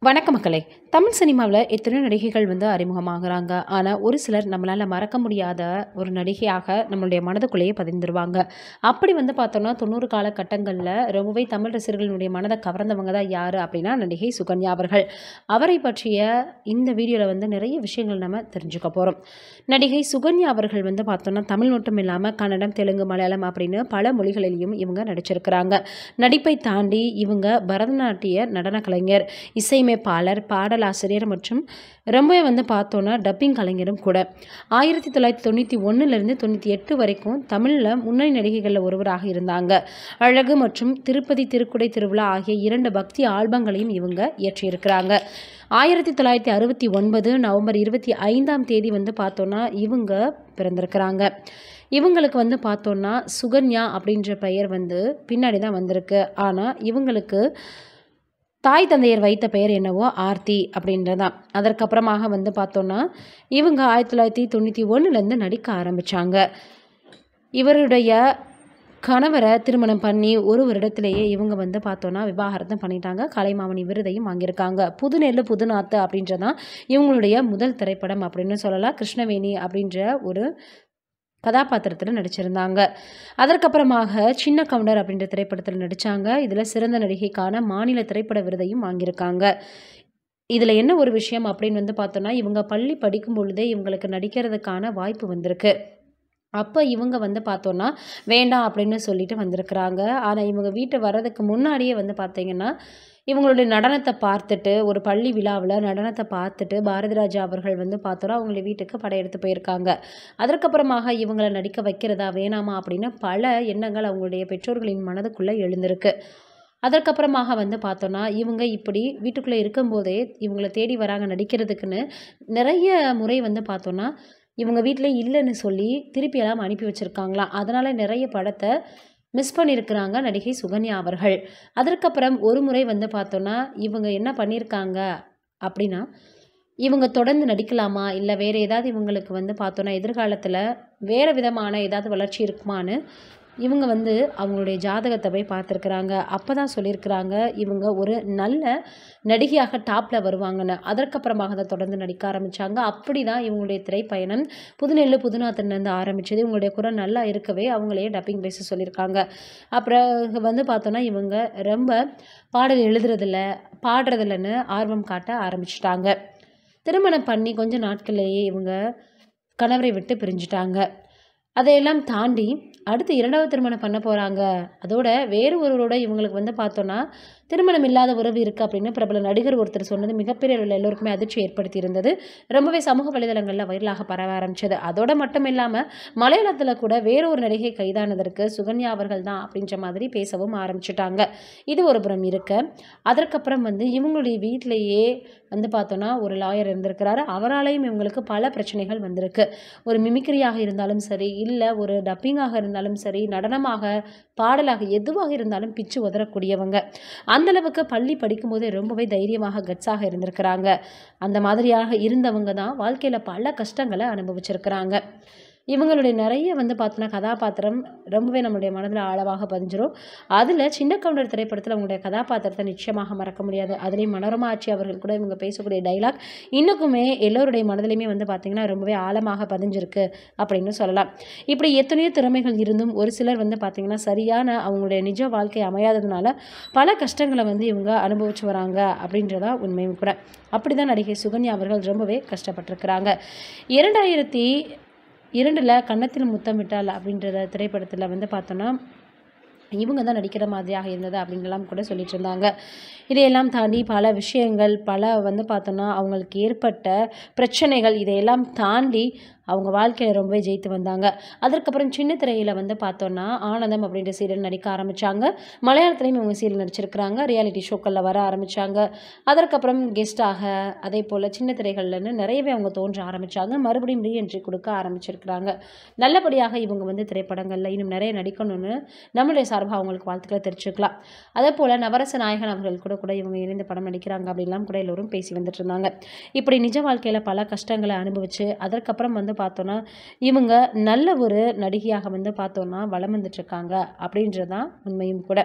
வணக்கம் மக்களே. தமிழ் சினிமாவில் எத்தனையோ நடிகைகள் அறிமுகமாகறாங்க. ஆனால் ஒரு சிலர் நம்மளால் மறக்க முடியாத ஒரு நடிகையாக நம்மளுடைய மனதுக்குள்ளேயே பதிந்துருவாங்க. அப்படி பார்த்தோன்னா 90 காலகட்டங்களில் ரொம்பவே தமிழ் ரசிகர்களுடைய மனதை கவர்ந்தவங்க தான் யார் அப்படின்னா நடிகை சுகன்யா அவர்கள். அவரை பற்றிய இந்த வீடியோவில் நிறைய விஷயங்கள் நம்ம தெரிஞ்சுக்க போகிறோம். நடிகை சுகன்யா அவர்கள் பார்த்தோன்னா தமிழ் மட்டும் இல்லாமல் கன்னடம், தெலுங்கு, மலையாளம் அப்படின்னு பல மொழிகளிலையும் இவங்க நடிச்சிருக்கிறாங்க. நடிப்பை தாண்டி இவங்க பரதநாட்டிய நடன கலைஞர், இசையமைப்பாளர், பாடலாசிரியர் மற்றும் ரொம்பவே பார்த்தோன்னா டப்பிங் கலைஞரும் கூட. 1991லேருந்து 98 வரைக்கும் தமிழில் முன்னணி நடிகைகளில் ஒருவராக இருந்தாங்க. அழகு மற்றும் திருப்பதி திருக்குடை திருவிழா ஆகிய 2 பக்தி ஆல்பங்களையும் இவங்க இயற்றியிருக்கிறாங்க. 1969 நவம்பர் 25ஆம் தேதி பார்த்தோன்னா இவங்க பிறந்திருக்கிறாங்க. இவங்களுக்கு பார்த்தோன்னா சுகன்யா அப்படின்ற பெயர் பின்னாடி தான் வந்திருக்கு. ஆனால் இவங்களுக்கு தாய் தந்தையர் வைத்த பெயர் என்னவோ ஆர்த்தி அப்படின்றதான். அதற்கப்புறமாக பார்த்தோன்னா இவங்க 1991லேருந்து நடிக்க ஆரம்பித்தாங்க. இவருடைய கணவரை திருமணம் பண்ணி ஒரு வருடத்திலேயே இவங்க பார்த்தோன்னா விவாகரத்தம் பண்ணிட்டாங்க. கலைமாமணி விருதையும் வாங்கியிருக்காங்க. புதுநெல்லு புதுநாத்து அப்படின்றதான் இவங்களுடைய முதல் திரைப்படம் அப்படின்னு சொல்லலாம். கிருஷ்ணவேணி அப்படின்ற ஒரு கதாபாத்திரத்தில் நடிச்சிருந்தாங்க. அதற்கப்புறமாக சின்ன கவுண்டர் அப்படின்ற திரைப்படத்தில் நடித்தாங்க. இதில் சிறந்த நடிகைக்கான மாநில திரைப்பட விருதையும் வாங்கியிருக்காங்க. இதில் என்ன ஒரு விஷயம் அப்படின்னு பார்த்தோன்னா இவங்க பள்ளி படிக்கும் பொழுதே இவங்களுக்கு நடிக்கிறதுக்கான வாய்ப்பு வந்திருக்கு. அப்போ இவங்க பார்த்தோன்னா வேண்டாம் அப்படின்னு சொல்லிட்டு வந்திருக்கிறாங்க. ஆனால் இவங்க வீட்டு வர்றதுக்கு முன்னாடியே பார்த்தீங்கன்னா இவங்களுடைய நடனத்தை பார்த்துட்டு ஒரு பள்ளி விழாவில் நடனத்தை பார்த்துட்டு பாரதிராஜா அவர்கள் பார்த்தோன்னா அவங்களுடைய வீட்டுக்கு படையெடுத்து போயிருக்காங்க. அதற்கப்புறமாக இவங்களை நடிக்க வைக்கிறதா வேணாமா அப்படின்னு பல எண்ணங்கள் அவங்களுடைய பெற்றோர்களின் மனதுக்குள்ளே எழுந்திருக்கு. அதற்கப்புறமாக பார்த்தோன்னா இவங்க இப்படி வீட்டுக்குள்ளே இருக்கும்போதே இவங்களை தேடி வராங்க நடிக்கிறதுக்குன்னு. நிறைய முறை பார்த்தோன்னா இவங்க வீட்டில் இல்லைன்னு சொல்லி திருப்பியெல்லாம் அனுப்பி வச்சுருக்காங்களாம். அதனால் நிறைய படத்தை மிஸ் பண்ணியிருக்கிறாங்க நடிகை சுகன்யா அவர்கள். அதற்கப்புறம் ஒரு முறை பார்த்தோன்னா இவங்க என்ன பண்ணியிருக்காங்க அப்படின்னா இவங்க தொடர்ந்து நடிக்கலாமா இல்லை வேறு ஏதாவது இவங்களுக்கு பார்த்தோன்னா எதிர்காலத்தில் வேறு விதமான ஏதாவது வளர்ச்சி இருக்குமான்னு இவங்க அவங்களுடைய ஜாதகத்தை போய் பார்த்துருக்குறாங்க. அப்போ தான் சொல்லியிருக்கிறாங்க இவங்க ஒரு நல்ல நடிகையாக டாப்பில் வருவாங்கன்னு. அதற்கப்புறமாக தான் தொடர்ந்து நடிக்க ஆரம்பித்தாங்க. அப்படி தான் இவங்களுடைய திரைப்பயணம் புதுநெல்லு புதுநாத்துலேருந்து ஆரம்பித்தது. இவங்களுடைய குரல் நல்லா இருக்கவே அவங்களே டப்பிங் பேச சொல்லியிருக்காங்க. அப்புறம் பார்த்தோன்னா இவங்க ரொம்ப பாடல் எழுதுறதில்ல பாடுறதில்லன்னு ஆர்வம் காட்ட ஆரம்பிச்சிட்டாங்க. திருமணம் பண்ணி கொஞ்ச நாட்கள்லேயே இவங்க கணவரை விட்டு பிரிஞ்சிட்டாங்க. அதையெல்லாம் தாண்டி அடுத்து 2வது திருமணம் பண்ண போகிறாங்க. அதோட வேறு ஒருவரோட இவங்களுக்கு பார்த்தோன்னா திருமணம் இல்லாத உறவு இருக்குது அப்படின்னு பிரபல நடிகர் ஒருத்தர் சொன்னது மிகப்பெரிய அளவில் எல்லோருக்குமே அதிர்ச்சி ஏற்படுத்தி இருந்தது. ரொம்பவே சமூக வலைதளங்களில் வைரலாக பரவ ஆரம்பிச்சது. அதோட மட்டும் இல்லாமல் மலையாளத்தில் கூட வேற ஒரு நடிகை கைதானதற்கு சுகன்யா அவர்கள் தான் அப்படின்ற மாதிரி பேசவும் ஆரம்பிச்சிட்டாங்க. இது ஒரு புறம் இருக்க, அதற்கப்புறம் இவங்களுடைய வீட்டிலேயே பார்த்தோன்னா ஒரு லாயர் இருந்திருக்கிறாரு. அவராலையும் இவங்களுக்கு பல பிரச்சனைகள் வந்திருக்கு. ஒரு மிமிக்ரியாக இருந்தாலும் சரி, இல்லை ஒரு டப்பிங்காக இருந்தாலும் சரி, நடனமாக, பாடலாக எதுவாக இருந்தாலும் பிச்சு உதறக்கூடியவங்க. அந்தளவுக்கு பள்ளி படிக்கும்போதே ரொம்பவே தைரியமாக கட்ஸாக இருந்திருக்கிறாங்க. அந்த மாதிரியாக இருந்தவங்க தான் வாழ்க்கையில் பல கஷ்டங்களை அனுபவிச்சிருக்கிறாங்க. இவங்களுடைய நிறைய பார்த்தோன்னா கதாபாத்திரம் ரொம்பவே நம்மளுடைய மனதில் ஆழமாக பதிஞ்சிரும். அதில் சின்ன கவுண்டர் திரைப்படத்தில் அவங்களுடைய கதாபாத்திரத்தை நிச்சயமாக மறக்க முடியாது. அதுலேயும் மனோரமா ஆட்சி அவர்கள் கூட இவங்க பேசக்கூடிய டைலாக் இன்னுக்குமே எல்லோருடைய மனதிலையுமே பார்த்திங்கன்னா ரொம்பவே ஆழமாக பதிஞ்சிருக்கு அப்படின்னு சொல்லலாம். இப்படி எத்தனையோ திறமைகள் இருந்தும் ஒரு சிலர் பார்த்திங்கன்னா சரியான அவங்களுடைய நிஜ வாழ்க்கை அமையாததுனால பல கஷ்டங்களை இவங்க அனுபவிச்சு வராங்க அப்படின்றதா உண்மையும் கூட. அப்படி தான் நடிகை சுகன்யா அவர்கள் ரொம்பவே கஷ்டப்பட்டிருக்கிறாங்க. 2002 கன்னத்தில் முத்தமிட்டால் அப்படின்ற திரைப்படத்தில் பார்த்தோன்னா இவங்க தான் நடிக்கிற மாதிரியாக இருந்தது அப்படின்லாம் கூட சொல்லிட்டு இருந்தாங்க. இதையெல்லாம் தாண்டி பல விஷயங்கள் பல பார்த்தோன்னா அவங்களுக்கு ஏற்பட்ட பிரச்சனைகள் இதையெல்லாம் தாண்டி அவங்க வாழ்க்கையில் ரொம்பவே ஜெயித்து வந்தாங்க. அதற்கப்புறம் சின்ன திரையில் பார்த்தோன்னா ஆனந்தம் அப்படின்ற சீரியல் நடிக்க ஆரம்பித்தாங்க. மலையாளத்துலேயும் இவங்க சீரியல் நடிச்சிருக்கிறாங்க. ரியாலிட்டி ஷோக்களில் வர ஆரம்பித்தாங்க. அதற்கப்புறம் கெஸ்டாக அதே போல் சின்ன திரைகள்லன்னு நிறையவே அவங்க தோன்ற ஆரம்பித்தாங்க. மறுபடியும் ரீஎன்ட்ரி கொடுக்க ஆரம்பிச்சிருக்கிறாங்க. நல்லபடியாக இவங்க திரைப்படங்களில் இன்னும் நிறைய நடிக்கணும்னு நம்மளுடைய சார்பாக அவங்களுக்கு வாழ்த்துக்களை தெரிவிச்சுக்கலாம். அதே போல் நவரச நாயகன் அவர்கள் கூட இவங்க இணைந்து படம் நடிக்கிறாங்க அப்படின்லாம் கூட எல்லோரும் பேசி வந்துட்டு இருந்தாங்க. இப்படி நிஜ வாழ்க்கையில் பல கஷ்டங்களை அனுபவித்து அதற்கப்புறம் பார்த்தோன்னா இவங்க நல்ல ஒரு நடிகையாக பார்த்தோன்னா வலம் வந்துட்டுருக்காங்க அப்படின்றதான் உண்மையும் கூட.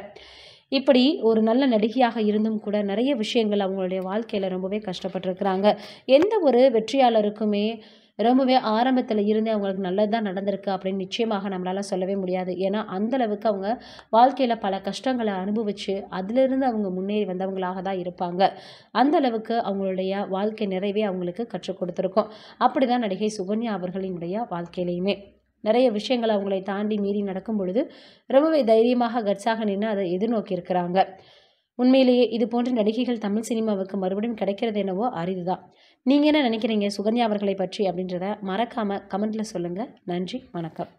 இப்படி ஒரு நல்ல நடிகையாக இருந்தும் கூட நிறைய விஷயங்கள் அவங்களுடைய வாழ்க்கையில் ரொம்பவே கஷ்டப்பட்டுருக்குறாங்க. எந்த ஒரு வெற்றியாளருக்குமே ரொம்பவே ஆரம்பத்தில் இருந்தே அவங்களுக்கு நல்லது தான் நடந்திருக்கு அப்படின்னு நிச்சயமாக நம்மளால சொல்லவே முடியாது. ஏன்னா அந்த அளவுக்கு அவங்க வாழ்க்கையில் பல கஷ்டங்களை அனுபவிச்சு அதிலிருந்து அவங்க முன்னேறி வந்தவங்களாக தான் இருப்பாங்க. அந்த அளவுக்கு அவங்களுடைய வாழ்க்கை நிறைவே அவங்களுக்கு கற்றுக் கொடுத்துருக்கோம். அப்படிதான் நடிகை சுகன்யா அவர்களினுடைய வாழ்க்கையிலையுமே நிறைய விஷயங்கள் அவங்களை தாண்டி மீறி நடக்கும் பொழுது ரொம்பவே தைரியமாக கட்ஸாக நின்று அதை எதிர்நோக்கி இருக்கிறாங்க. உண்மையிலேயே இது போன்ற நடிகைகள் தமிழ் சினிமாவுக்கு மறுபடியும் கிடைக்கிறது என்னவோ அரிதுதான். நீங்கள் என்ன நினைக்கிறீங்க சுகன்யா அவர்களை பற்றி அப்படின்றத மறக்காமல் கமெண்ட்டில் சொல்லுங்கள். நன்றி, வணக்கம்.